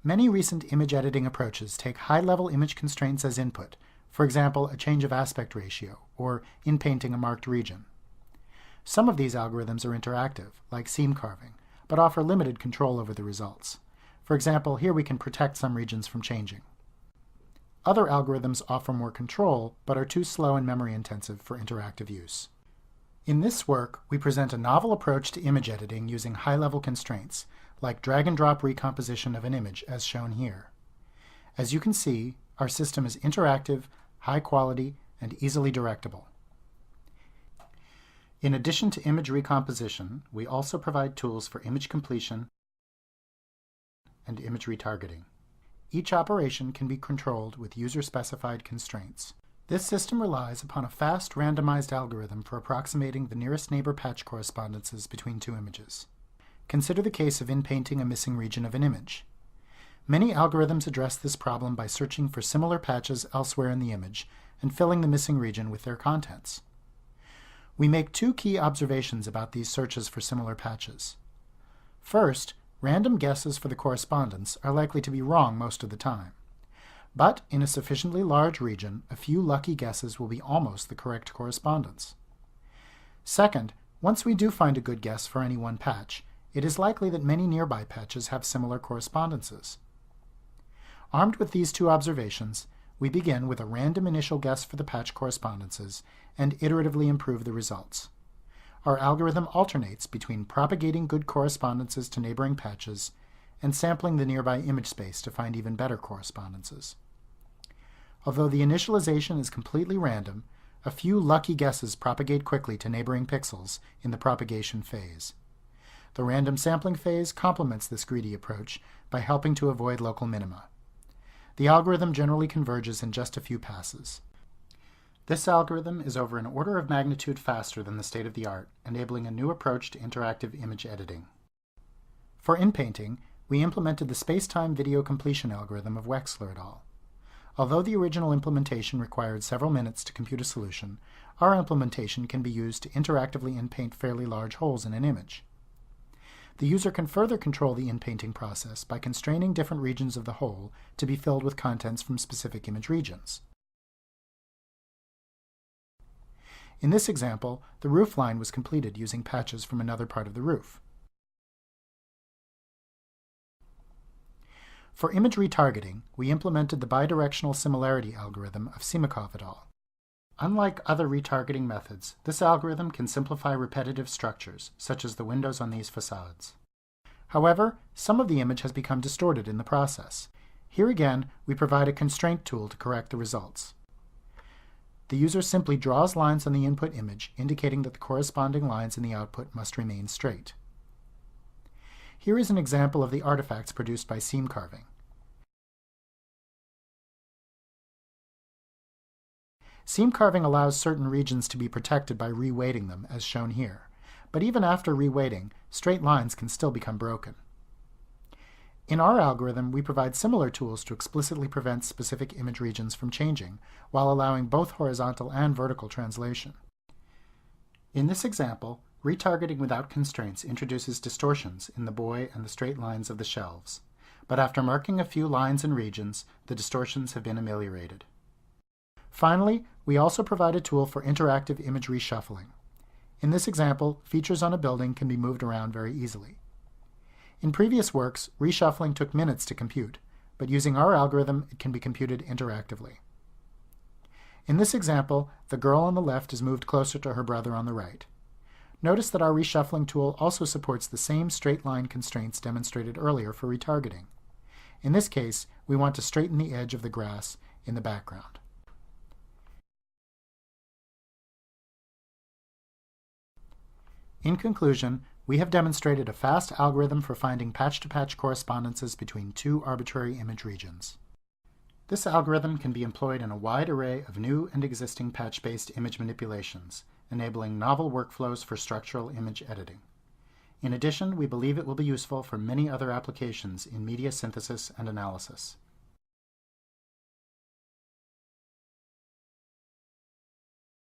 Many recent image editing approaches take high-level image constraints as input, for example, a change of aspect ratio, or in-painting a marked region. Some of these algorithms are interactive, like seam carving, but offer limited control over the results. For example, here we can protect some regions from changing. Other algorithms offer more control, but are too slow and memory-intensive for interactive use. In this work, we present a novel approach to image editing using high-level constraints, like drag-and-drop recomposition of an image as shown here. As you can see, our system is interactive, high quality, and easily directable. In addition to image recomposition, we also provide tools for image completion and image retargeting. Each operation can be controlled with user-specified constraints. This system relies upon a fast, randomized algorithm for approximating the nearest neighbor patch correspondences between two images. Consider the case of in-painting a missing region of an image. Many algorithms address this problem by searching for similar patches elsewhere in the image and filling the missing region with their contents. We make two key observations about these searches for similar patches. First, random guesses for the correspondence are likely to be wrong most of the time. But in a sufficiently large region, a few lucky guesses will be almost the correct correspondence. Second, once we do find a good guess for any one patch, it is likely that many nearby patches have similar correspondences. Armed with these two observations, we begin with a random initial guess for the patch correspondences and iteratively improve the results. Our algorithm alternates between propagating good correspondences to neighboring patches and sampling the nearby image space to find even better correspondences. Although the initialization is completely random, a few lucky guesses propagate quickly to neighboring pixels in the propagation phase. The random sampling phase complements this greedy approach by helping to avoid local minima. The algorithm generally converges in just a few passes. This algorithm is over an order of magnitude faster than the state-of-the-art, enabling a new approach to interactive image editing. For in-painting, we implemented the space-time video completion algorithm of Wexler et al. Although the original implementation required several minutes to compute a solution, our implementation can be used to interactively in-paint fairly large holes in an image. The user can further control the in-painting process by constraining different regions of the hole to be filled with contents from specific image regions. In this example, the roof line was completed using patches from another part of the roof. For image retargeting, we implemented the bidirectional similarity algorithm of Simikov et al. Unlike other retargeting methods, this algorithm can simplify repetitive structures, such as the windows on these facades. However, some of the image has become distorted in the process. Here again, we provide a constraint tool to correct the results. The user simply draws lines on the input image, indicating that the corresponding lines in the output must remain straight. Here is an example of the artifacts produced by seam carving. Seam carving allows certain regions to be protected by reweighting them, as shown here, but even after reweighting, straight lines can still become broken. In our algorithm, we provide similar tools to explicitly prevent specific image regions from changing, while allowing both horizontal and vertical translation. In this example, retargeting without constraints introduces distortions in the buoy and the straight lines of the shelves, but after marking a few lines and regions, the distortions have been ameliorated. Finally, we also provide a tool for interactive image reshuffling. In this example, features on a building can be moved around very easily. In previous works, reshuffling took minutes to compute, but using our algorithm, it can be computed interactively. In this example, the girl on the left is moved closer to her brother on the right. Notice that our reshuffling tool also supports the same straight line constraints demonstrated earlier for retargeting. In this case, we want to straighten the edge of the grass in the background. In conclusion, we have demonstrated a fast algorithm for finding patch-to-patch correspondences between two arbitrary image regions. This algorithm can be employed in a wide array of new and existing patch-based image manipulations, enabling novel workflows for structural image editing. In addition, we believe it will be useful for many other applications in media synthesis and analysis.